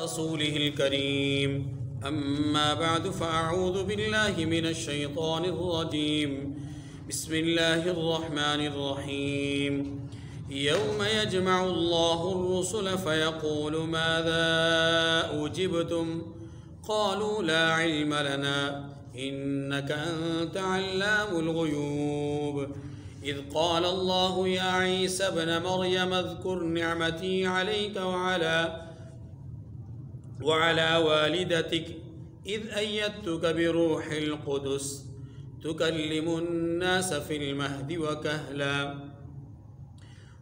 رسوله الكريم أما بعد فأعوذ بالله من الشيطان الرجيم بسم الله الرحمن الرحيم يوم يجمع الله الرسل فيقول ماذا أجبتم قالوا لا علم لنا إنك أنت علام الغيوب إذ قال الله يا عيسى ابن مريم اذكر نعمتي عليك وعلى والدتك إذ أيدتك بروح القدس تكلم الناس في المهد وكهلا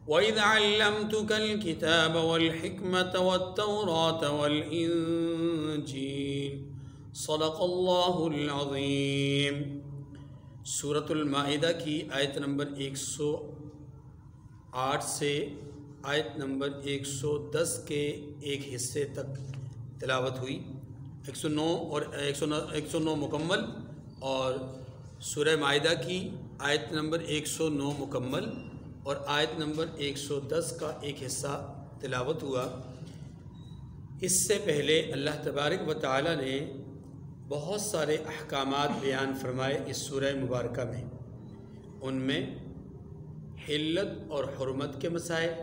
وإذ علمتك الكتاب والحكمة والتوراة والإنجيل صدق اللہ العظیم۔ سورۃ المائدہ کی آیت نمبر 108 سے آیت نمبر 110 کے ایک حصے تک تلاوت ہوئی۔ 109 مکمل اور سورہ مائدہ کی آیت نمبر 109 مکمل اور آیت نمبر 110 کا ایک حصہ تلاوت ہوا۔ اس سے پہلے اللہ تبارک و تعالی نے بہت سارے احکامات بیان فرمائے اس سورہ مبارکہ میں۔ ان میں حلت اور حرمت کے مسائل،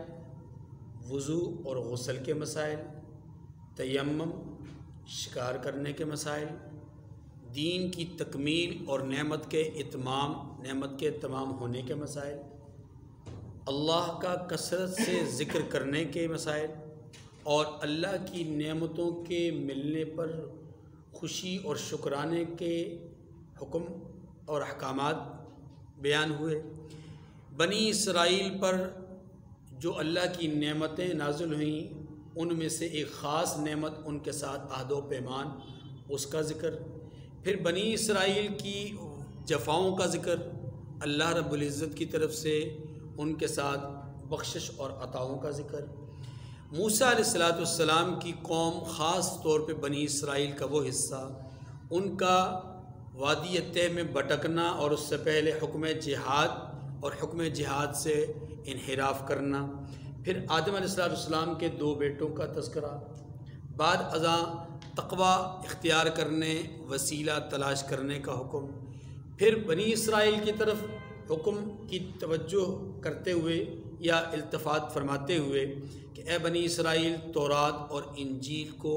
وضو اور غسل کے مسائل، تیمم، شکار کرنے کے مسائل، دین کی تکمیل اور نعمت کے تمام ہونے کے مسائل، اللہ کا کثرت سے ذکر کرنے کے مسائل اور اللہ کی نعمتوں کے ملنے پر خوشی اور شکرانے کے حکم اور احکامات بیان ہوئے۔ بنی اسرائیل پر جو اللہ کی نعمتیں نازل ہوئیں ان میں سے ایک خاص نعمت ان کے ساتھ عہد و پیمان، اس کا ذکر، پھر بنی اسرائیل کی جفاؤں کا ذکر، اللہ رب العزت کی طرف سے ان کے ساتھ بخشش اور عطاؤں کا ذکر، موسیٰ علیہ السلام کی قوم خاص طور پہ بنی اسرائیل کا وہ حصہ، ان کا وادی طے میں بھٹکنا اور اس سے پہلے حکم جہاد اور حکم جہاد سے انحراف کرنا، پھر آدم علیہ السلام کے 2 بیٹوں کا تذکرہ، بعد ازاں تقوی اختیار کرنے، وسیلہ تلاش کرنے کا حکم، پھر بنی اسرائیل کی طرف حکم کی توجہ کرتے ہوئے یا التفات فرماتے ہوئے کہ اے بنی اسرائیل تورات اور انجیل کو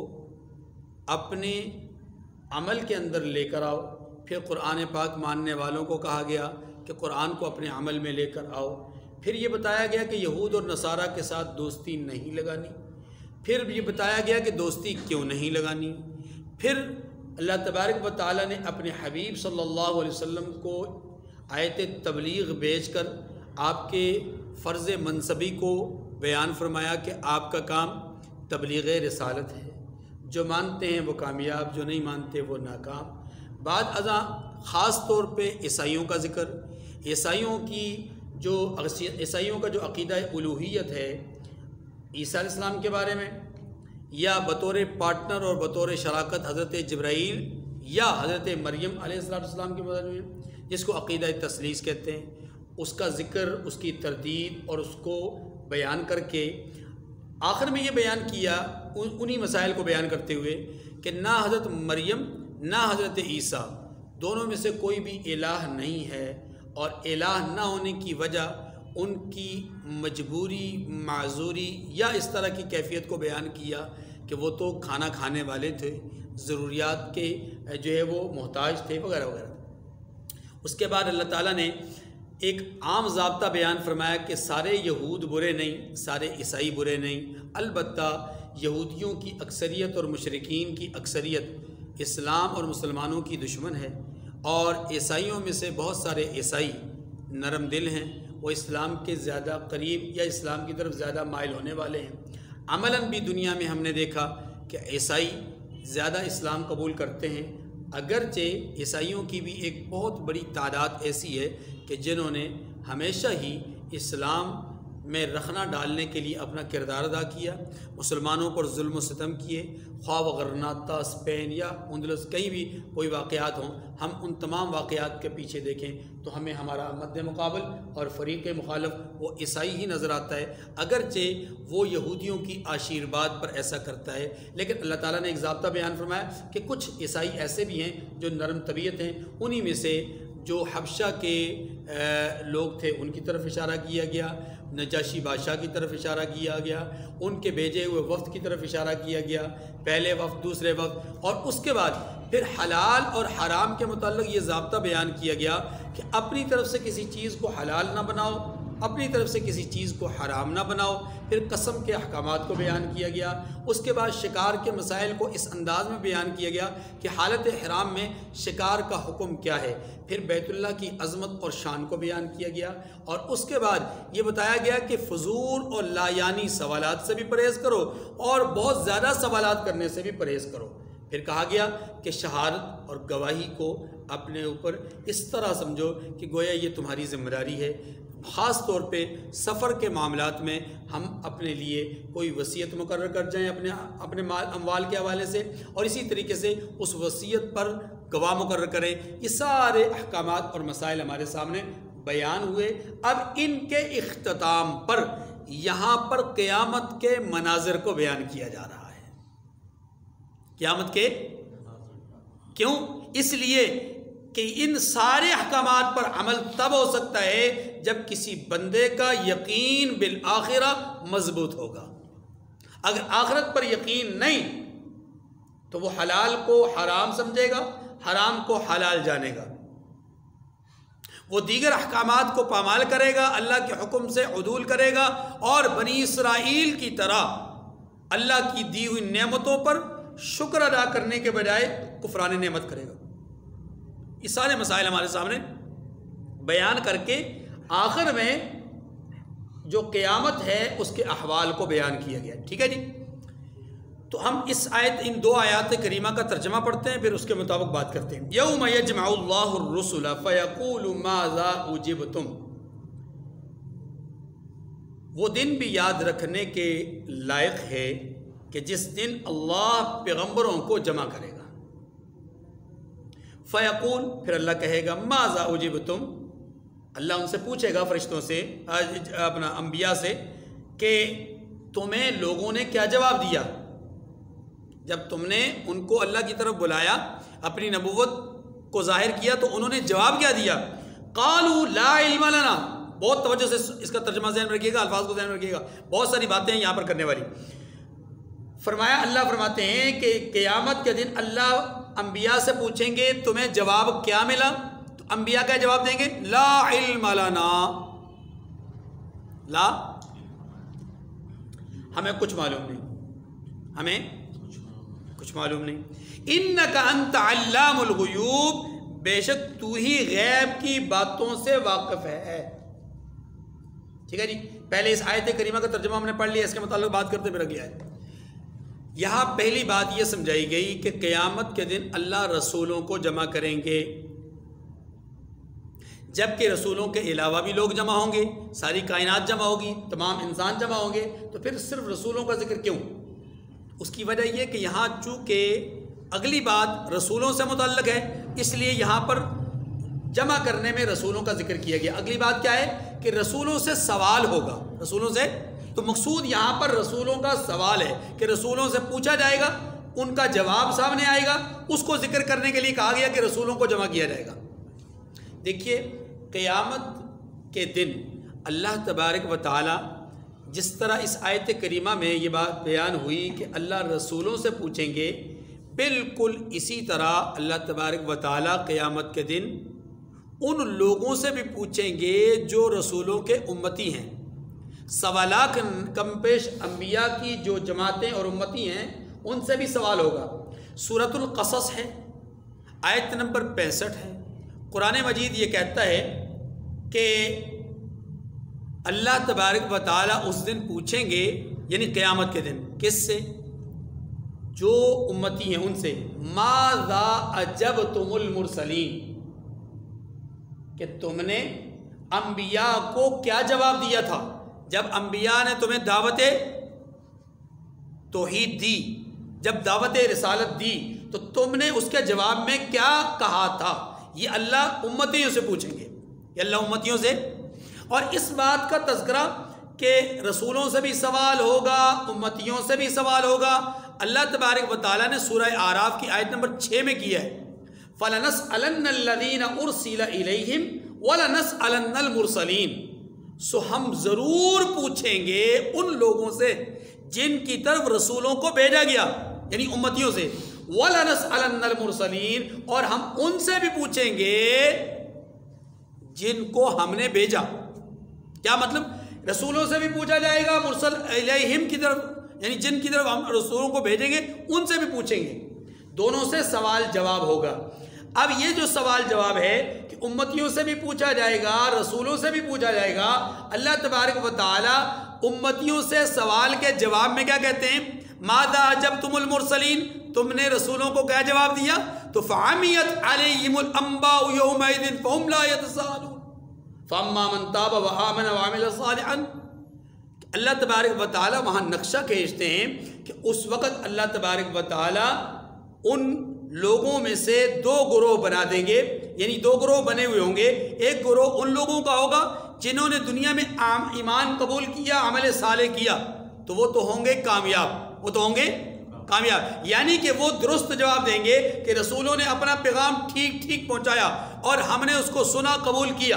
اپنے عمل کے اندر لے کر آؤ، پھر قرآن پاک ماننے والوں کو کہا گیا کہ قرآن کو اپنے عمل میں لے کر آؤ، پھر یہ بتایا گیا کہ یہود اور نصارہ کے ساتھ دوستی نہیں لگانی، پھر یہ بتایا گیا کہ دوستی کیوں نہیں لگانی، پھر اللہ تبارک و تعالیٰ نے اپنے حبیب صلی اللہ علیہ وسلم کو آیت تبلیغ بھیج کر آپ کے فرض منصبی کو بیان فرمایا کہ آپ کا کام تبلیغ رسالت ہے، جو مانتے ہیں وہ کامیاب، جو نہیں مانتے وہ ناکام۔ بعد ازاں خاص طور پہ عیسائیوں کا ذکر، عیسائیوں کا جو عقیدہ الوہیت ہے عیسیٰ علیہ السلام کے بارے میں، یا بطور پارٹنر اور بطور شراکت حضرت جبرائیل یا حضرت مریم علیہ السلام کے بارے میں، جس کو عقیدہ تثلیث کہتے ہیں، اس کا ذکر، اس کی تردید اور اس کو بیان کر کے آخر میں یہ بیان کیا انہی مسائل کو بیان کرتے ہوئے کہ نہ حضرت مریم نہ حضرت عیسیٰ دونوں میں سے کوئی بھی الہ نہیں ہے، اور الہ نہ ہونے کی وجہ ان کی مجبوری، معذوری یا اس طرح کی کیفیت کو بیان کیا کہ وہ تو کھانا کھانے والے تھے، ضروریات کے جو ہے وہ محتاج تھے وغیرہ وغیرہ۔ اس کے بعد اللہ تعالیٰ نے ایک عام ضابطہ بیان فرمایا کہ سارے یہود برے نہیں، سارے عیسائی برے نہیں، البتہ یہودیوں کی اکثریت اور مشرکین کی اکثریت اسلام اور مسلمانوں کی دشمن ہے، اور عیسائیوں میں سے بہت سارے عیسائی نرم دل ہیں، وہ اسلام کے زیادہ قریب یا اسلام کی طرف زیادہ مائل ہونے والے ہیں۔ عملاً بھی دنیا میں ہم نے دیکھا کہ عیسائی زیادہ اسلام قبول کرتے ہیں، اگرچہ عیسائیوں کی بھی ایک بہت بڑی تعداد ایسی ہے کہ جنہوں نے ہمیشہ ہی اسلام میں رخنا ڈالنے کے لیے اپنا کردار ادا کیا، مسلمانوں پر ظلم و ستم کیے، خواہ و غرناطہ، اسپین یا اندلس کہیں بھی کوئی واقعات ہوں، ہم ان تمام واقعات کے پیچھے دیکھیں تو ہمیں ہمارا مد مقابل اور فریق مخالف وہ عیسائی ہی نظر آتا ہے، اگرچہ وہ یہودیوں کی آشیرواد پر ایسا کرتا ہے، لیکن اللہ تعالیٰ نے ایک ضابطہ بیان فرمایا کہ کچھ عیسائی ایسے بھی ہیں جو نرم طبیعت ہیں، انہی میں سے جو حبشہ کے لوگ تھے ان کی طرف اشارہ کیا گیا، نجاشی بادشاہ کی طرف اشارہ کیا گیا، ان کے بھیجے ہوئے وفد کی طرف اشارہ کیا گیا، پہلے وفد دوسرے وفد، اور اس کے بعد پھر حلال اور حرام کے متعلق یہ ضابطہ بیان کیا گیا کہ اپنی طرف سے کسی چیز کو حلال نہ بناؤ، اپنی طرف سے کسی چیز کو حرام نہ بناؤ، پھر قسم کے احکامات کو بیان کیا گیا، اس کے بعد شکار کے مسائل کو اس انداز میں بیان کیا گیا کہ حالت حرام میں شکار کا حکم کیا ہے، پھر بیت اللہ کی عظمت اور شان کو بیان کیا گیا، اور اس کے بعد یہ بتایا گیا کہ فضول اور لایانی سوالات سے بھی پرہیز کرو اور بہت زیادہ سوالات کرنے سے بھی پرہیز کرو، پھر کہا گیا کہ شہادت اور گواہی کو اپنے اوپر اس طرح سمجھو کہ گویا یہ تمہاری ذمہ داری ہے، خاص طور پہ سفر کے معاملات میں ہم اپنے لیے کوئی وصیت مقرر کر جائیں اپنے مال اموال کے حوالے سے، اور اسی طریقے سے اس وصیت پر گواہ مقرر کریں۔ یہ سارے احکامات اور مسائل ہمارے سامنے بیان ہوئے۔ اب ان کے اختتام پر یہاں پر قیامت کے مناظر کو بیان کیا جا رہا ہے۔ قیامت کے کیوں؟ اس لیے کہ ان سارے احکامات پر عمل تب ہو سکتا ہے جب کسی بندے کا یقین بالآخرہ مضبوط ہوگا۔ اگر آخرت پر یقین نہیں تو وہ حلال کو حرام سمجھے گا، حرام کو حلال جانے گا، وہ دیگر احکامات کو پامال کرے گا، اللہ کے حکم سے عدول کرے گا، اور بنی اسرائیل کی طرح اللہ کی دی ہوئی نعمتوں پر شکر ادا کرنے کے بجائے کفران نعمت کرے گا۔ یہ سارے مسائل ہمارے سامنے بیان کر کے آخر میں جو قیامت ہے اس کے احوال کو بیان کیا گیا۔ ٹھیک ہے جی، تو ہم اس ان دو آیات کریمہ کا ترجمہ پڑھتے ہیں، پھر اس کے مطابق بات کرتے ہیں۔ یوم یجمع اللہ الرسل فیقول ماذا اجبتم، وہ دن بھی یاد رکھنے کے لائق ہے کہ جس دن اللہ پیغمبروں کو جمع کرے گا۔ فیقول، پھر اللہ کہے گا ماذا اجبتم، اللہ ان سے پوچھے گا فرشتوں سے، اپنا انبیاء سے، کہ تمہیں لوگوں نے کیا جواب دیا جب تم نے ان کو اللہ کی طرف بلایا، اپنی نبوت کو ظاہر کیا، تو انہوں نے جواب کیا دیا؟ قالوا لا علم لنا، بہت توجہ سے اس کا ترجمہ ذہن میں رکھیے گا، الفاظ کو ذہن میں رکھیے گا، بہت ساری باتیں ہیں یہاں پر کرنے والی۔ فرمایا، اللہ فرماتے ہیں کہ قیامت کے دن اللہ انبیاء سے پوچھیں گے تمہیں جواب کیا ملا؟ تو انبیاء کیا جواب دیں گے؟ لا علم لنا، لا، ہمیں کچھ معلوم نہیں، ہمیں کچھ معلوم نہیں۔ انک انت علام الغیوب، بے شک تو ہی غیب کی باتوں سے واقف ہے۔ ٹھیک ہے جی، پہلے اس آیت کریمہ کا ترجمہ ہم نے پڑھ لیا، اس کے متعلق بات کرتے پھر اگلی آیت۔ یہاں پہلی بات یہ سمجھائی گئی کہ قیامت کے دن اللہ رسولوں کو جمع کریں گے، جبکہ رسولوں کے علاوہ بھی لوگ جمع ہوں گے، ساری کائنات جمع ہوگی، تمام انسان جمع ہوں گے، تو پھر صرف رسولوں کا ذکر کیوں؟ اس کی وجہ یہ کہ یہاں چونکہ اگلی بات رسولوں سے متعلق ہے، اس لیے یہاں پر جمع کرنے میں رسولوں کا ذکر کیا گیا۔ اگلی بات کیا ہے کہ رسولوں سے سوال ہوگا، رسولوں سے، تو مقصود یہاں پر رسولوں کا سوال ہے کہ رسولوں سے پوچھا جائے گا، ان کا جواب سامنے آئے گا، اس کو ذکر کرنے کے لیے کہا گیا کہ رسولوں کو جمع کیا جائے گا۔ دیکھیے، قیامت کے دن اللہ تبارک و تعالی جس طرح اس آیت کریمہ میں یہ بات بیان ہوئی کہ اللہ رسولوں سے پوچھیں گے، بالکل اسی طرح اللہ تبارک و تعالی قیامت کے دن ان لوگوں سے بھی پوچھیں گے جو رسولوں کے امتی ہیں۔ سوالات کم پیش انبیاء کی جو جماعتیں اور امتی ہیں ان سے بھی سوال ہوگا۔ سورۃ القصص ہے، آیت نمبر 65 ہے۔ قرآن مجید یہ کہتا ہے کہ اللہ تبارک و تعالیٰ اس دن پوچھیں گے، یعنی قیامت کے دن، کس سے؟ جو امتی ہیں ان سے، ماذا اجبتم المرسلین، کہ تم نے انبیاء کو کیا جواب دیا تھا جب انبیاء نے تمہیں دعوت توحید دی، جب دعوت رسالت دی، تو تم نے اس کے جواب میں کیا کہا تھا؟ یہ اللہ امتیوں سے پوچھیں گے، یہ اللہ امتیوں سے۔ اور اس بات کا تذکرہ کہ رسولوں سے بھی سوال ہوگا، امتیوں سے بھی سوال ہوگا، اللہ تبارک و تعالیٰ نے سورہ اعراف کی آیت نمبر 6 میں کیا ہے، فَلَنَسْأَلَنَّ الَّذِينَ أُرْسِلَ إِلَيْهِمْ وَلَنَسْأَلَنَّ الْمُرْسَلِينَ، سو ہم ضرور پوچھیں گے ان لوگوں سے جن کی طرف رسولوں کو بھیجا گیا، یعنی امتیوں سے، وَلَنَسْأَلَنَّ الْمُرْسَلِينَ، اور ہم ان سے بھی پوچھیں گے جن کو ہم نے بھیجا۔ کیا مطلب؟ رسولوں سے بھی پوچھا جائے گا، مرسل الیہم کی طرف یعنی جن کی طرف ہم رسولوں کو بھیجیں گے ان سے بھی پوچھیں گے، دونوں سے سوال جواب ہوگا۔ اب یہ جو سوال جواب ہے کہ امتیوں سے بھی پوچھا جائے گا، رسولوں سے بھی پوچھا جائے گا، اللہ تبارک و تعالی امتیوں سے سوال کے جواب میں کیا کہتے ہیں؟ ماذا اجبتم المرسلین، تم نے رسولوں کو کیا جواب دیا؟ تو فعمیت علیہم الانباء یومئذ فہم لا یتساءلون فاما من تاب وآمن وعمل صالحا۔ اللہ تبارک و تعالی وہاں نقشہ کھینچتے ہیں کہ اس وقت اللہ تبارک و تعالی ان لوگوں میں سے دو گروہ بنا دیں گے، یعنی دو گروہ بنے ہوئے ہوں گے۔ ایک گروہ ان لوگوں کا ہوگا جنہوں نے دنیا میں ایمان قبول کیا، عمل صالح کیا، تو وہ تو ہوں گے کامیاب، وہ تو ہوں گے کامیاب، یعنی کہ وہ درست جواب دیں گے کہ رسولوں نے اپنا پیغام ٹھیک ٹھیک پہنچایا اور ہم نے اس کو سنا، قبول کیا۔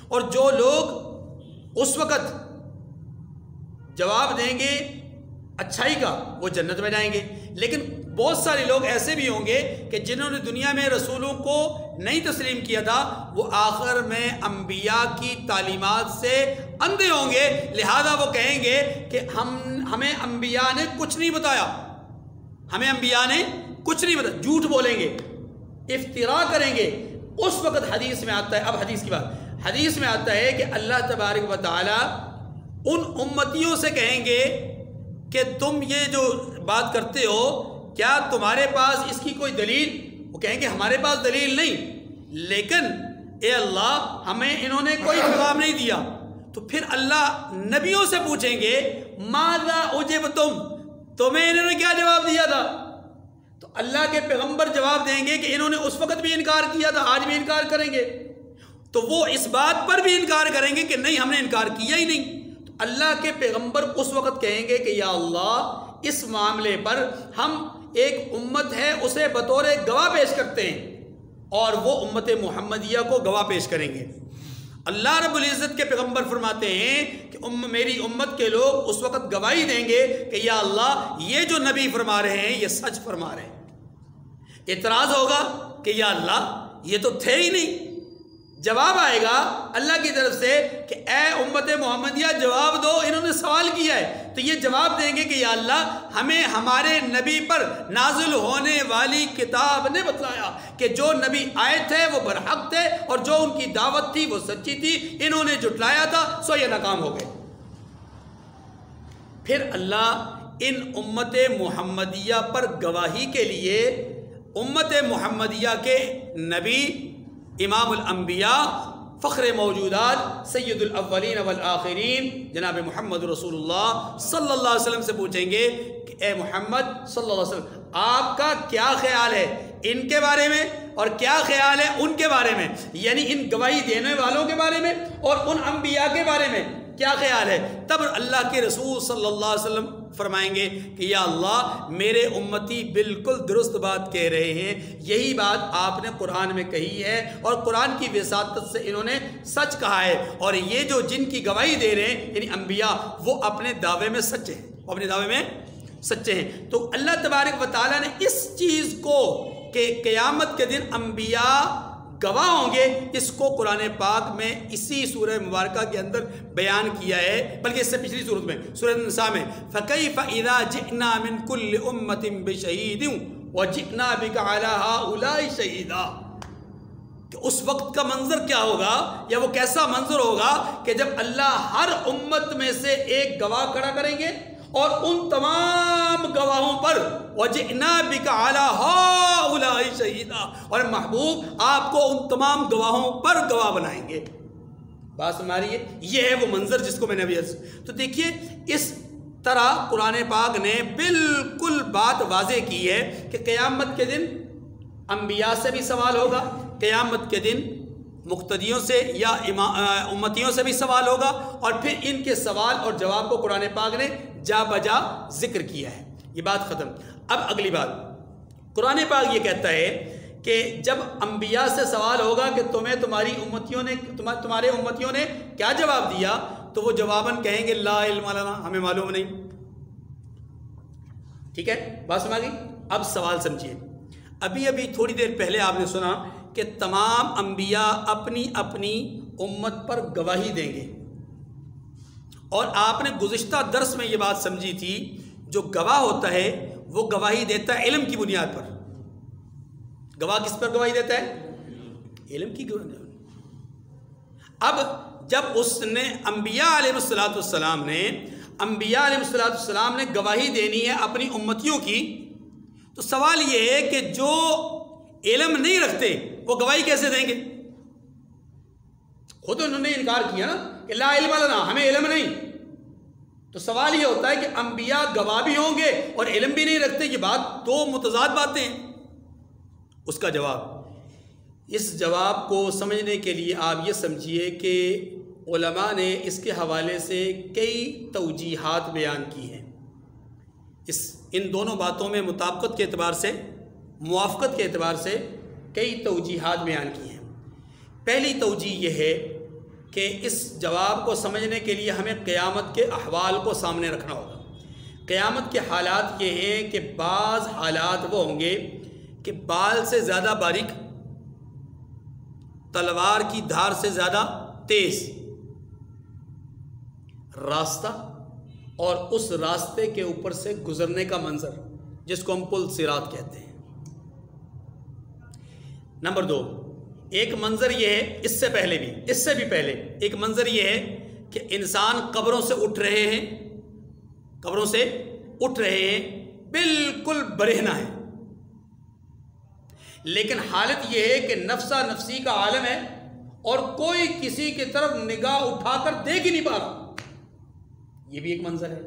اور جو لوگ اس وقت جواب دیں گے اچھائی کا، وہ جنت میں جائیں گے۔ لیکن بہت سارے لوگ ایسے بھی ہوں گے کہ جنہوں نے دنیا میں رسولوں کو نہیں تسلیم کیا تھا، وہ آخر میں انبیاء کی تعلیمات سے اندھے ہوں گے، لہذا وہ کہیں گے کہ ہمیں انبیاء نے کچھ نہیں بتایا، ہمیں انبیاء نے کچھ نہیں بتایا، جھوٹ بولیں گے، افتراء کریں گے۔ اس وقت حدیث میں آتا ہے، اب حدیث کی بات، حدیث میں آتا ہے کہ اللہ تبارک و تعالی ان امتیوں سے کہیں گے کہ تم یہ جو بات کرتے ہو، کیا تمہارے پاس اس کی کوئی دلیل؟ وہ کہیں گے ہمارے پاس دلیل نہیں، لیکن اے اللہ ہمیں انہوں نے کوئی پیغام نہیں دیا۔ تو پھر اللہ نبیوں سے پوچھیں گے ماذا اجبتم، تمہیں انہوں نے کیا جواب دیا تھا؟ تو اللہ کے پیغمبر جواب دیں گے کہ انہوں نے اس وقت بھی انکار کیا تھا، آج بھی انکار کریں گے۔ تو وہ اس بات پر بھی انکار کریں گے کہ نہیں، ہم نے انکار کیا ہی نہیں۔ تو اللہ کے پیغمبر اس وقت کہیں گے کہ یا اللہ اس معاملے پر ہم ایک امت ہے اسے بطور گواہ پیش کرتے ہیں، اور وہ امت محمدیہ کو گواہ پیش کریں گے۔ اللہ رب العزت کے پیغمبر فرماتے ہیں کہ میری امت کے لوگ اس وقت گواہی دیں گے کہ یا اللہ یہ جو نبی فرما رہے ہیں یہ سچ فرما رہے ہیں۔ اعتراض ہوگا کہ یا اللہ یہ تو تھے ہی نہیں۔ جواب آئے گا اللہ کی طرف سے کہ اے امت محمدیہ جواب دو، انہوں نے سوال کیا ہے۔ تو یہ جواب دیں گے کہ یا اللہ ہمیں ہمارے نبی پر نازل ہونے والی کتاب نے بتلایا کہ جو نبی آئے تھے وہ برحق تھے، اور جو ان کی دعوت تھی وہ سچی تھی، انہوں نے جھٹلایا تھا، سو یہ ناکام ہو گئے۔ پھر اللہ ان امت محمدیہ پر گواہی کے لیے امت محمدیہ کے نبی، امام الانبیاء، فخر موجودات، سید الاولین والآخرین جناب محمد رسول اللہ صلی اللہ علیہ وسلم سے پوچھیں گے کہ اے محمد صلی اللہ علیہ وسلم آپ کا کیا خیال ہے ان کے بارے میں، اور کیا خیال ہے ان کے بارے میں، یعنی ان گواہی دینے والوں کے بارے میں اور ان انبیاء کے بارے میں کیا خیال ہے؟ تب اللہ کے رسول صلی اللہ علیہ وسلم فرمائیں گے کہ یا اللہ میرے امتی بالکل درست بات کہہ رہے ہیں، یہی بات آپ نے قرآن میں کہی ہے، اور قرآن کی وساطت سے انہوں نے سچ کہا ہے، اور یہ جو جن کی گواہی دے رہے ہیں یعنی انبیاء، وہ اپنے دعوے میں سچے ہیں، وہ اپنے دعوے میں سچے ہیں۔ تو اللہ تبارک و تعالیٰ نے اس چیز کو کہ قیامت کے دن انبیاء گواہ ہوں گے، اس کو قرآن پاک میں اسی سورہ مبارکہ کے اندر بیان کیا ہے، بلکہ اس سے پچھلی صورت میں سورہ النساء میں فَكَيْفَ إِذَا جِئْنَا مِن كُلِّ أُمَّةٍ بِشَهِيدٍ وَجِئْنَا بِكَ عَلَى هَؤُلَاءِ شَهِيدًا، کہ اس وقت کا منظر کیا ہوگا، یا وہ کیسا منظر ہوگا کہ جب اللہ ہر امت میں سے ایک گواہ کھڑا کریں گے، اور ان تمام گواہوں پر وَجِئْنَا بِكَ عَلَى هَؤُلَاءِ شَهِيدًا، اور محبوب آپ کو ان تمام گواہوں پر گواہ بنائیں گے۔ بات ہماری یہ ہے وہ منظر جس کو میں نے ابھی تو دیکھیے اس طرح قرآن پاک نے بالکل بات واضح کی ہے کہ قیامت کے دن انبیاء سے بھی سوال ہوگا، قیامت کے دن مقتدیوں سے یا امتیوں سے بھی سوال ہوگا، اور پھر ان کے سوال اور جواب کو قرآن پاک نے جا بجا ذکر کیا ہے۔ یہ بات ختم۔ اب اگلی بات، قرآن پاک یہ کہتا ہے کہ جب انبیاء سے سوال ہوگا کہ تمہارے امتیوں نے کیا جواب دیا، تو وہ جواباً کہیں گے لا علم لنا، ہمیں معلوم نہیں۔ ٹھیک ہے، بات سمجھ گئی؟ اب سوال سمجھیے، ابھی تھوڑی دیر پہلے آپ نے سنا کہ تمام انبیاء اپنی اپنی امت پر گواہی دیں گے، اور آپ نے گزشتہ درس میں یہ بات سمجھی تھی، جو گواہ ہوتا ہے وہ گواہی دیتا ہے علم کی بنیاد پر۔ گواہ کس پر گواہی دیتا ہے؟ علم کی گواہی۔ اب جب اس نے انبیاء علیہ السلام نے گواہی دینی ہے اپنی امتیوں کی، تو سوال یہ ہے کہ جو علم نہیں رکھتے وہ گواہی کیسے دیں گے؟ خود انہوں نے انکار کیا نا کہ لا علم لنا، ہمیں علم نہیں۔ تو سوال یہ ہوتا ہے کہ انبیاء گواہ بھی ہوں گے اور علم بھی نہیں رکھتے، یہ بات دو متضاد باتیں ہیں۔ اس کا جواب، اس جواب کو سمجھنے کے لیے آپ یہ سمجھیے کہ علماء نے اس کے حوالے سے کئی توجیحات بیان کی ہیں، ان دونوں باتوں میں مطابقت کے اعتبار سے، موافقت کے اعتبار سے کئی توجیحات بیان کی ہیں۔ پہلی توجیح یہ ہے کہ اس جواب کو سمجھنے کے لیے ہمیں قیامت کے احوال کو سامنے رکھنا ہوگا۔ قیامت کے حالات یہ ہیں کہ بعض حالات وہ ہوں گے کہ بال سے زیادہ باریک، تلوار کی دھار سے زیادہ تیز راستہ، اور اس راستے کے اوپر سے گزرنے کا منظر جس کو ہم پل صراط کہتے ہیں۔ نمبر 2، ایک منظر یہ ہے، اس سے بھی پہلے ایک منظر یہ ہے کہ انسان قبروں سے اٹھ رہے ہیں، بالکل برہنہ ہے، لیکن حالت یہ ہے کہ نفسا نفسی کا عالم ہے اور کوئی کسی کی طرف نگاہ اٹھا کر دیکھ ہی نہیں پا رہا۔ یہ بھی ایک منظر ہے۔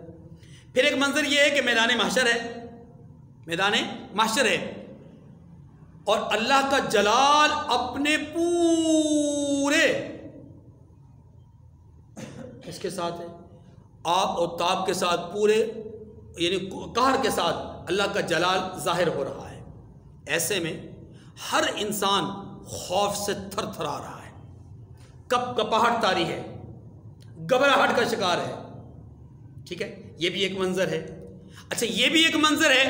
پھر ایک منظر یہ ہے کہ میدان محشر ہے اور اللہ کا جلال اپنے پورے اس کے ساتھ ہے، آب اور تاب کے ساتھ، پورے یعنی قہر کے ساتھ اللہ کا جلال ظاہر ہو رہا ہے۔ ایسے میں ہر انسان خوف سے تھر تھرا رہا ہے، کپاہٹ طاری ہے، گھبراہٹ کا شکار ہے۔ ٹھیک ہے، یہ بھی ایک منظر ہے۔ اچھا، یہ بھی ایک منظر ہے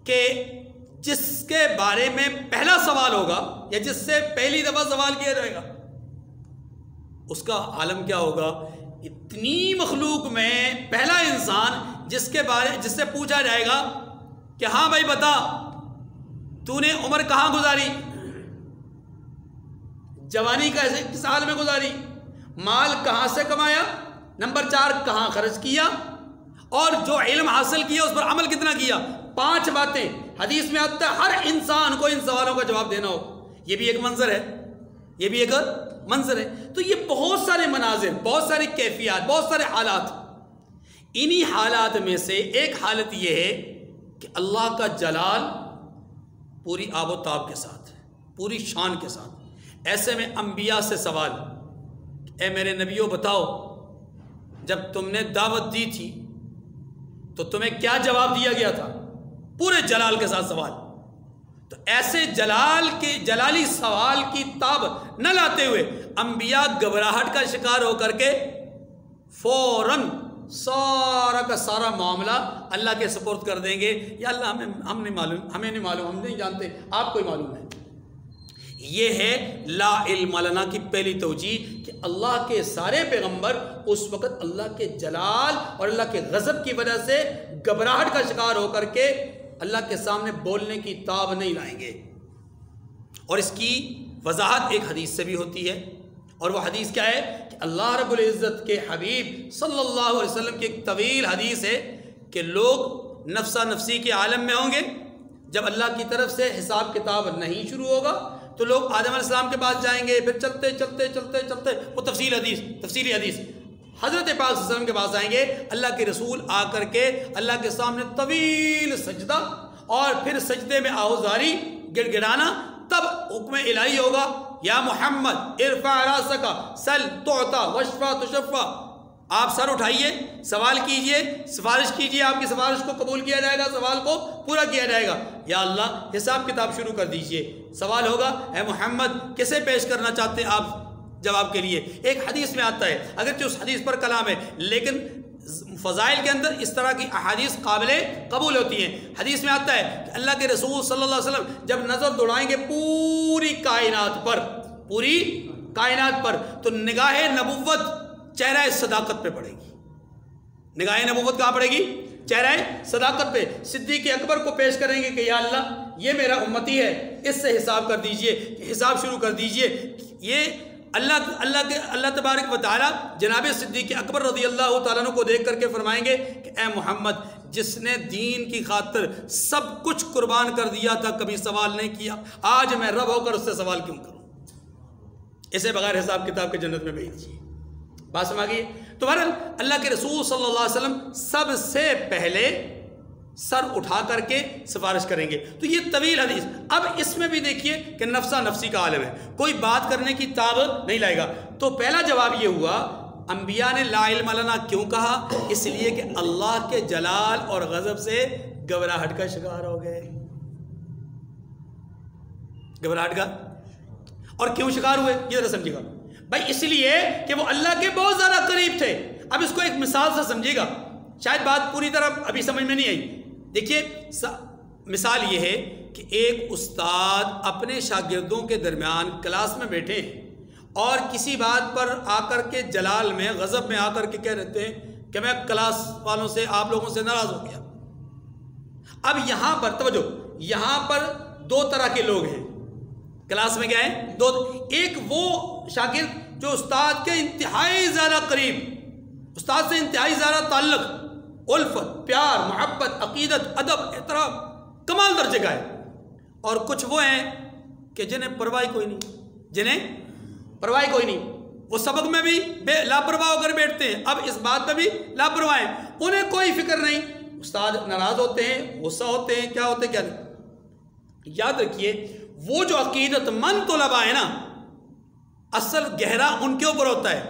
کہ جس کے بارے میں پہلا سوال ہوگا یا جس سے پہلی دفعہ سوال کیا جائے گا، اس کا عالم کیا ہوگا؟ اتنی مخلوق میں پہلا انسان جس سے پوچھا جائے گا کہ ہاں بھائی بتا، تو نے عمر کہاں گزاری، جوانی کس حال میں گزاری، مال کہاں سے کمایا، نمبر 4 کہاں خرچ کیا، اور جو علم حاصل کیا اس پر عمل کتنا کیا۔ 5 باتیں حدیث میں آتا ہے، ہر انسان کو ان سوالوں کا جواب دینا ہو۔ یہ بھی ایک منظر ہے، تو یہ بہت سارے مناظر، بہت ساری کیفیات، بہت سارے حالات۔ انہی حالات میں سے ایک حالت یہ ہے کہ اللہ کا جلال پوری آب و تاب کے ساتھ، پوری شان کے ساتھ۔ ایسے میں انبیاء سے سوال، اے میرے نبیوں بتاؤ، جب تم نے دعوت دی تھی تو تمہیں کیا جواب دیا گیا تھا؟ پورے جلال کے ساتھ سوال۔ تو ایسے جلالی سوال کی تاب نہ لاتے ہوئے انبیاء گھبراہٹ کا شکار ہو کر کے فوراً سارا کا سارا معاملہ اللہ کے سپرد کر دیں گے، یا اللہ ہمیں نہیں معلوم، ہم نہیں جانتے، آپ کو ہی معلوم ہے۔ یہ ہے لا علم لنا کی پہلی توجیہ، کہ اللہ کے سارے پیغمبر اس وقت اللہ کے جلال اور اللہ کے غضب کی وجہ سے گھبراہٹ کا شکار ہو کر کے اللہ کے سامنے بولنے کی تاب نہیں لائیں گے۔ اور اس کی وضاحت ایک حدیث سے بھی ہوتی ہے، اور وہ حدیث کیا ہے کہ اللہ رب العزت کے حبیب صلی اللہ علیہ وسلم کی ایک طویل حدیث ہے کہ لوگ نفسا نفسی کے عالم میں ہوں گے، جب اللہ کی طرف سے حساب کتاب نہیں شروع ہوگا تو لوگ آدم علیہ السلام کے پاس جائیں گے، پھر چلتے چلتے چلتے چلتے وہ تفصیلی حدیث حضرت پاک صلی اللہ علیہ وسلم کے پاس آئیں گے، اللہ کے رسول آ کر کے اللہ کے سامنے طویل سجدہ اور پھر سجدے میں آہوزاری گڑ گڑانا، تب حکم الہی ہوگا یا محمد ارفع راسک سل تعطا واشفع تشفع، آپ سر اٹھائیے، سوال کیجئے، سفارش کیجئے، آپ کی سفارش کو قبول کیا جائے گا، سوال کو پورا کیا جائے گا۔ یا اللہ حساب کتاب شروع کر دیجئے، سوال ہوگا اے محمد کسے پیش کرنا چاہتے ہیں آپ جواب کے لیے۔ ایک حدیث میں آتا ہے، اگرچہ اس حدیث پر کلام ہے لیکن فضائل کے اندر اس طرح کی احادیث قابل قبول ہوتی ہیں۔ حدیث میں آتا ہے کہ اللہ کے رسول صلی اللہ علیہ وسلم جب نظر دوڑائیں گے پوری کائنات پر تو نگاہ نبوت چہرہ صداقت پہ پڑے گی۔ نگاہ نبوت کہاں پڑے گی؟ چہرہ صداقت پہ۔ صدیق اکبر کو پیش کریں گے کہ یا اللہ یہ میرا امتی ہے، اس سے حساب کر دیجئے، حساب شروع کر دیجئے۔ یہ اللہ تبارک و تعالی جناب صدیق اکبر رضی اللہ تعالیٰ عنہ کو دیکھ کر کے فرمائیں گے کہ اے محمد جس نے دین کی خاطر سب کچھ قربان کر دیا تھا کبھی سوال نہیں کیا، آج میں رب ہو کر اس سے سوال کیوں کروں؟ اسے بغیر حساب کتاب کے جنت میں بھیج دیجیے۔ بات سمجھ گئی؟ تو بہرحال اللہ کے رسول صلی اللہ علیہ وسلم سب سے پہلے سر اٹھا کر کے سفارش کریں گے۔ تو یہ طویل حدیث، اب اس میں بھی دیکھیے کہ نفسا نفسی کا عالم ہے، کوئی بات کرنے کی تاب نہیں لائے گا۔ تو پہلا جواب یہ ہوا انبیاء نے لا علم لنا کیوں کہا؟ اس لیے کہ اللہ کے جلال اور غضب سے گھبراہٹ کا شکار ہو گئے۔ گھبراہٹ کا، اور کیوں شکار ہوئے یہ ذرا سمجھے گا بھائی، اس لیے کہ وہ اللہ کے بہت زیادہ قریب تھے۔ اب اس کو ایک مثال سے سمجھے گا، شاید بات پوری طرح ابھی سمجھ میں نہیں آئی۔ دیکھیے مثال یہ ہے کہ ایک استاد اپنے شاگردوں کے درمیان کلاس میں بیٹھے ہیں اور کسی بات پر آ کر کے جلال میں غضب میں آ کر کے کہہ رہتے ہیں کہ میں کلاس والوں سے آپ لوگوں سے ناراض ہو گیا۔ اب یہاں پر توجہ، یہاں پر دو طرح کے لوگ ہیں کلاس میں، کیا ہے؟ دو۔ ایک وہ شاگرد جو استاد کے انتہائی زیادہ قریب، استاد سے انتہائی زیادہ تعلق، الفت، پیار، محبت، عقیدت، ادب، احترام کمال درجے کا ہے، اور کچھ وہ ہیں کہ جنہیں پرواہ کوئی نہیں، وہ سبق میں بھی لاپرواہ ہو کر بیٹھتے ہیں، اب اس بات میں بھی لاپرواہ ہیں، انہیں کوئی فکر نہیں، استاد ناراض ہوتے ہیں، غصہ ہوتے ہیں، کیا ہوتے کیا نہیں۔ یاد رکھیے وہ جو عقیدت مند طلباء ہے نا، اثر گہرا ان کے اوپر ہوتا ہے،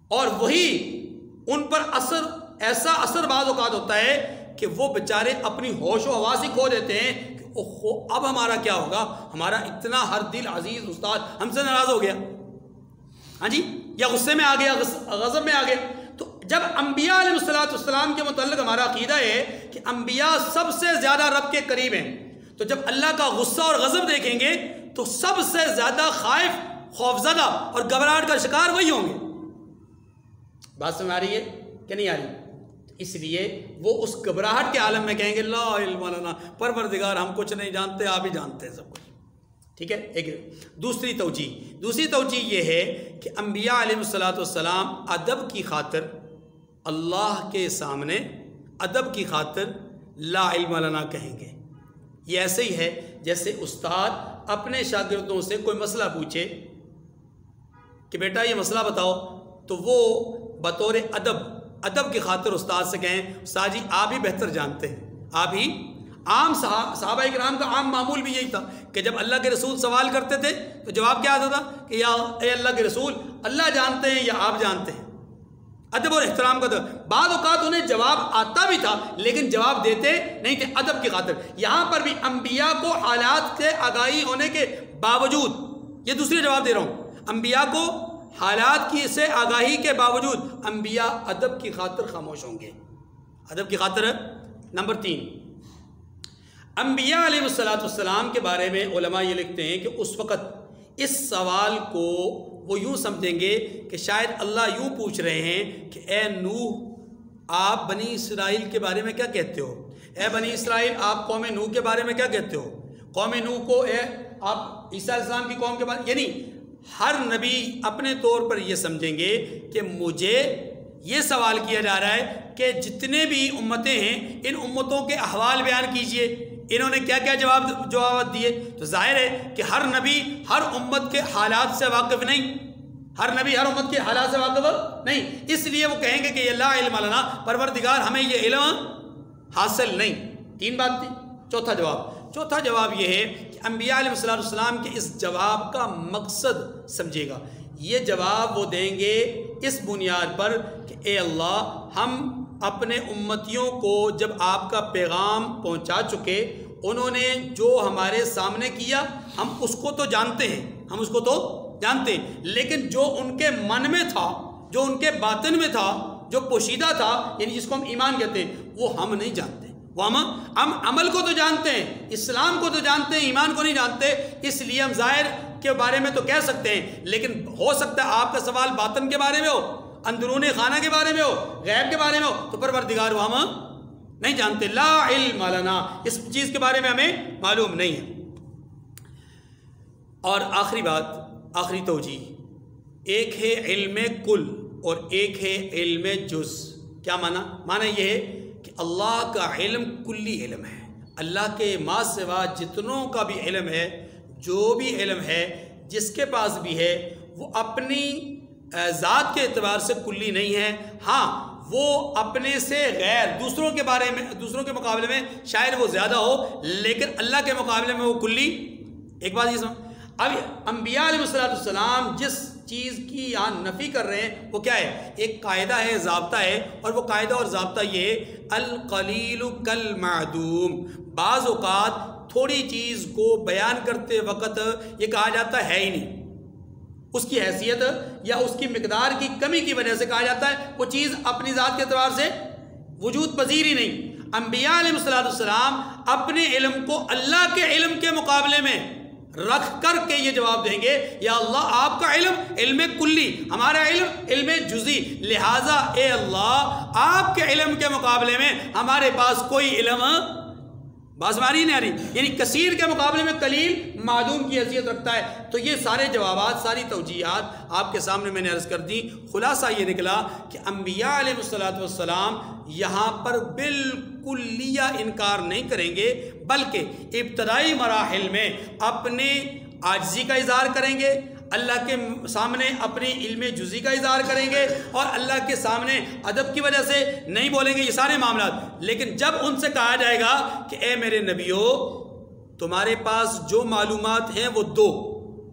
اور وہی ان پر ایسا اثر بعض اوقات ہوتا ہے کہ وہ بیچارے اپنی ہوش و حواس ہی کھو دیتے ہیں کہ اوہو اب ہمارا کیا ہوگا، ہمارا اتنا ہر دل عزیز استاد ہم سے ناراض ہو گیا، ہاں جی، یا غصے میں آ گیا، غضب میں آ گیا۔ تو جب انبیاء علیہ السلام کے متعلق ہمارا عقیدہ ہے کہ انبیاء سب سے زیادہ رب کے قریب ہیں، تو جب اللہ کا غصہ اور غضب دیکھیں گے تو سب سے زیادہ خائف، خوفزدہ اور گھبراہٹ کا شکار وہی ہوں گے۔ بات سمجھ آ رہی ہے کہ نہیں آ رہی؟ اس لیے وہ اس گھبراہٹ کے عالم میں کہیں گے لا علم لنا، پروردگار ہم کچھ نہیں جانتے، آپ ہی جانتے ہیں سب کچھ۔ ٹھیک ہے، ایک دوسری توجیہ یہ ہے کہ انبیاء علیہ السلام ادب کی خاطر اللہ کے سامنے ادب کی خاطر لا علم لنا کہیں گے۔ یہ ایسے ہی ہے جیسے استاد اپنے شاگردوں سے کوئی مسئلہ پوچھے کہ بیٹا یہ مسئلہ بتاؤ، تو وہ بطور ادب کی خاطر استاد سے کہیں استاد جی آپ ہی بہتر جانتے ہیں، آپ ہی۔ عام صحابہ کرام کا عام معمول بھی یہی تھا کہ جب اللہ کے رسول سوال کرتے تھے تو جواب کیا آتا تھا کہ یا اے اللہ کے رسول اللہ جانتے ہیں یا آپ جانتے ہیں۔ ادب اور احترام کا بعض اوقات انہیں جواب آتا بھی تھا لیکن جواب دیتے نہیں تھے ادب کی خاطر۔ یہاں پر بھی انبیاء کو حالات سے آگاہی ہونے کے باوجود، یہ دوسری جواب دے رہا ہوں، انبیاء کو حالات کی سے آگاہی کے باوجود انبیاء ادب کی خاطر خاموش ہوں گے۔ ادب کی خاطر۔ نمبر 3، انبیاء علیہ السلام کے بارے میں علماء یہ لکھتے ہیں کہ اس وقت اس سوال کو وہ یوں سمجھیں گے کہ شاید اللہ یوں پوچھ رہے ہیں کہ اے نوح آپ بنی اسرائیل کے بارے میں کیا کہتے ہو؟ اے بنی اسرائیل آپ قوم نوح کے بارے میں کیا کہتے ہو؟ قوم نوح کو اے آپ عیسیٰ علیہ السلام کی قوم کے بارے، یعنی ہر نبی اپنے طور پر یہ سمجھیں گے کہ مجھے یہ سوال کیا جا رہا ہے کہ جتنے بھی امتیں ہیں ان امتوں کے احوال بیان کیجئے، انہوں نے کیا کیا جوابات دیے؟ تو ظاہر ہے کہ ہر نبی ہر امت کے حالات سے واقف نہیں، ہر نبی ہر امت کے حالات سے واقف نہیں، اس لیے وہ کہیں گے کہ لا علم لنا، پروردگار ہمیں یہ علم حاصل نہیں۔ 3 بات تھی۔ چوتھا جواب یہ ہے کہ انبیاء علیہ السلام کے اس جواب کا مقصد سمجھے گا۔ یہ جواب وہ دیں گے اس بنیاد پر کہ اے اللہ، ہم اپنے امتیوں کو جب آپ کا پیغام پہنچا چکے، انہوں نے جو ہمارے سامنے کیا ہم اس کو تو جانتے ہیں، لیکن جو ان کے من میں تھا، جو ان کے باطن میں تھا، جو پوشیدہ تھا، یعنی جس کو ہم ایمان کہتے ہیں، وہ ہم نہیں جانتے۔ وہ ہم عمل کو تو جانتے ہیں، اسلام کو تو جانتے ہیں، ایمان کو نہیں جانتے، اس لیے ہم ظاہر کے بارے میں تو کہہ سکتے ہیں، لیکن ہو سکتا ہے آپ کا سوال باطن کے بارے میں ہو، اندرون خانہ کے بارے میں ہو، غیب کے بارے میں ہو، تو پروردگار وہ ہم نہیں جانتے۔ لا علم لنا، اس چیز کے بارے میں ہمیں معلوم نہیں ہے۔ اور آخری بات، آخری توجیہ، ایک ہے علم کل اور ایک ہے علم جز۔ کیا معنی یہ ہے کہ اللہ کا علم کلی علم ہے، اللہ کے ما سوا جتنوں کا بھی علم ہے، جو بھی علم ہے، جس کے پاس بھی ہے، وہ اپنی ذات کے اعتبار سے کلی نہیں ہے۔ ہاں، وہ اپنے سے غیر دوسروں کے بارے میں، دوسروں کے مقابلے میں شاید وہ زیادہ ہو، لیکن اللہ کے مقابلے میں وہ کلی۔ ایک بات یہ سمجھ، اب انبیاء علیہ السلام جس چیز کی یہاں نفی کر رہے ہیں وہ کیا ہے؟ ایک قاعدہ ہے، ضابطہ ہے، اور وہ قاعدہ اور ضابطہ یہ ہے القلیل کالمعدوم۔ بعض اوقات تھوڑی چیز کو بیان کرتے وقت یہ کہا جاتا ہے ہی نہیں، اس کی حیثیت یا اس کی مقدار کی کمی کی وجہ سے کہا جاتا ہے وہ چیز اپنی ذات کے اعتبار سے وجود پذیر ہی نہیں۔ انبیاء علیہ السلام اپنے علم کو اللہ کے علم کے مقابلے میں رکھ کر کے یہ جواب دیں گے، یا اللہ آپ کا علم علم کلی، ہمارا علم علم جزئی، لہٰذا اے اللہ آپ کے علم کے مقابلے میں ہمارے پاس کوئی علم، بات ہماری نہیں آ رہی، یعنی کثیر کے مقابلے میں قلیل معدوم کی حیثیت رکھتا ہے۔ تو یہ سارے جوابات، ساری توجیہات آپ کے سامنے میں نے عرض کر دی۔ خلاصہ یہ نکلا کہ انبیاء علیہ السلام یہاں پر بالکلیہ انکار نہیں کریں گے، بلکہ ابتدائی مراحل میں اپنے عاجزی کا اظہار کریں گے، اللہ کے سامنے اپنی علم جزئی کا اظہار کریں گے، اور اللہ کے سامنے ادب کی وجہ سے نہیں بولیں گے، یہ سارے معاملات۔ لیکن جب ان سے کہا جائے گا کہ اے میرے نبیو، تمہارے پاس جو معلومات ہیں وہ دو،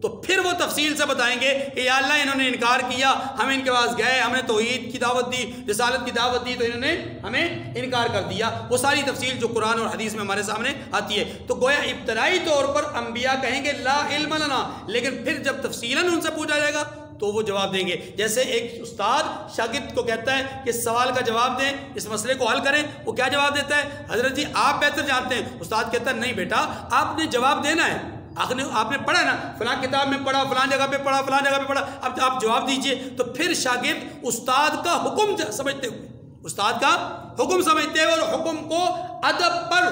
تو پھر وہ تفصیل سے بتائیں گے کہ یا اللہ انہوں نے انکار کیا، ہم ان کے پاس گئے، ہم نے توحید کی دعوت دی، رسالت کی دعوت دی، تو انہوں نے ہمیں انکار کر دیا۔ وہ ساری تفصیل جو قرآن اور حدیث میں ہمارے سامنے آتی ہے۔ تو گویا ابتدائی طور پر انبیاء کہیں گے لا علم لنا، لیکن پھر جب تفصیلاً ان سے پوچھا جائے گا تو وہ جواب دیں گے۔ جیسے ایک استاد شاگرد کو کہتا ہے کہ اس سوال کا جواب دیں، اس مسئلے کو حل کریں، وہ کیا جواب دیتا ہے؟ حضرت جی آپ بہتر جانتے ہیں۔ استاد کہتا ہے نہیں بیٹا، آپ نے جواب دینا ہے، آپ نے پڑھا نا، فلاں کتاب میں پڑھا، فلاں جگہ پہ پڑھا، فلاں جگہ پہ پڑھا، اب آپ جواب دیجئے۔ تو پھر شاگرد استاد کا حکم سمجھتے ہوئے، استاد کا حکم سمجھتے ہوئے اور حکم کو ادب پر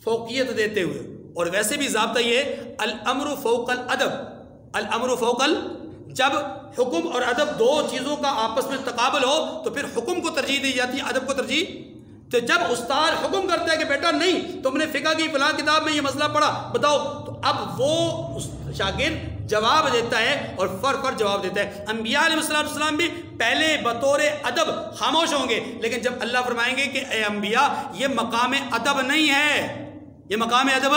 فوقیت دیتے ہوئے، اور ویسے بھی ضابطہ یہ ہے الامر فوق الادب، الامر فوق جب حکم اور ادب دو چیزوں کا آپس میں تقابل ہو تو پھر حکم کو ترجیح دی جاتی ہے، ادب کو ترجیح۔ تو جب استاد حکم کرتا ہے کہ بیٹا نہیں، تم نے فقہ کی فلاں کتاب میں یہ مسئلہ پڑھا، بتاؤ، تو اب وہ شاگرد جواب دیتا ہے اور فر جواب دیتا ہے۔ انبیاء علیہ السلام بھی پہلے بطور ادب خاموش ہوں گے، لیکن جب اللہ فرمائیں گے کہ اے انبیاء یہ مقام ادب نہیں ہے، یہ مقام ادب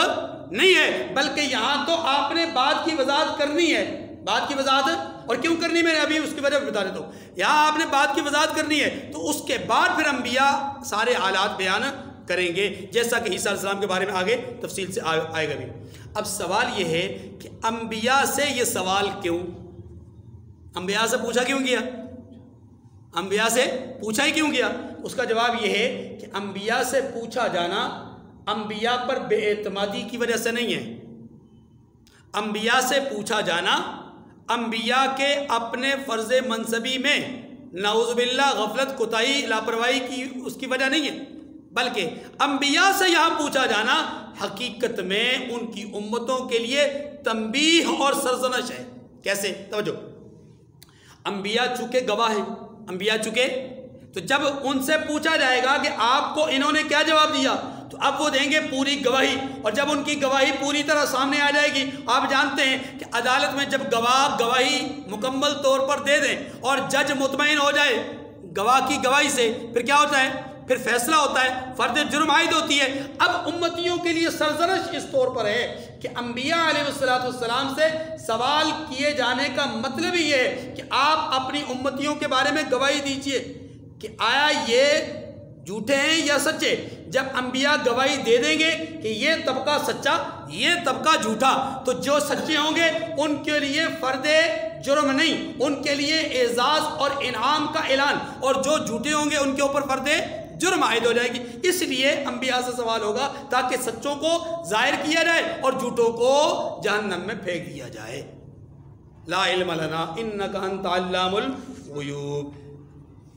نہیں ہے، بلکہ یہاں تو آپ نے بات کی وضاحت کرنی ہے، بات کی وضاحت، اور کیوں کرنی میں ابھی اس کی وجہ بتا دیتا ہوں۔ یہاں آپ نے بات کی وضاحت کرنی ہے تو اس کے بعد پھر انبیاء سارے حالات بیان کریں گے، جیسا کہ عیسیٰ علیہ السلام کے بارے میں آگے تفصیل سے آئے گا بھی۔ اب سوال یہ ہے کہ انبیاء سے یہ سوال کیوں، انبیاء سے پوچھا کیوں گیا، انبیاء سے پوچھا ہی کیوں گیا؟ اس کا جواب یہ ہے کہ انبیاء سے پوچھا جانا انبیاء پر بے اعتمادی کی وجہ سے نہیں ہے، انبیاء سے پوچھا جانا انبیاء کے اپنے فرض منصبی میں نعوذ باللہ غفلت، کوتاہی، لاپرواہی کی اس کی وجہ نہیں ہے، بلکہ انبیاء سے یہاں پوچھا جانا حقیقت میں ان کی امتوں کے لیے تنبیہ اور سرزنش ہے۔ کیسے؟ توجہ، انبیاء چونکہ گواہ ہیں، انبیاء چونکہ، تو جب ان سے پوچھا جائے گا کہ آپ کو انہوں نے کیا جواب دیا، تو اب وہ دیں گے پوری گواہی، اور جب ان کی گواہی پوری طرح سامنے آ جائے گی، آپ جانتے ہیں کہ عدالت میں جب گواہ گواہی مکمل طور پر دے دیں اور جج مطمئن ہو جائے گواہ کی گواہی سے، پھر کیا ہوتا ہے؟ پھر فیصلہ ہوتا ہے، فرد جرم عائد ہوتی ہے۔ اب امتیوں کے لیے سرزنش اس طور پر ہے کہ انبیاء علیہ السلام سے سوال کیے جانے کا مطلب ہی یہ ہے کہ آپ اپنی امتیوں کے بارے میں گواہی دیجئے کہ آیا یہ جھوٹے ہیں یا سچے۔ جب انبیاء گواہی دے دیں گے کہ یہ طبقہ سچا، یہ طبقہ جھوٹا، تو جو سچے ہوں گے ان کے لیے فرد جرم نہیں، ان کے لیے اعزاز اور انعام کا اعلان، اور جو جھوٹے ہوں گے ان کے اوپر فرد جرم عائد ہو جائے گی۔ اس لیے انبیاء سے سوال ہوگا تاکہ سچوں کو ظاہر کیا جائے اور جھوٹوں کو جہنم میں پھینک دیا جائے۔ لا علم لنا انک انت علام الغیوب۔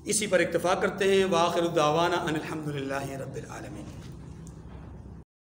اسی پر اکتفا کرتے ہیں۔ وآخر دعوانا ان الحمد للہ رب العالمین۔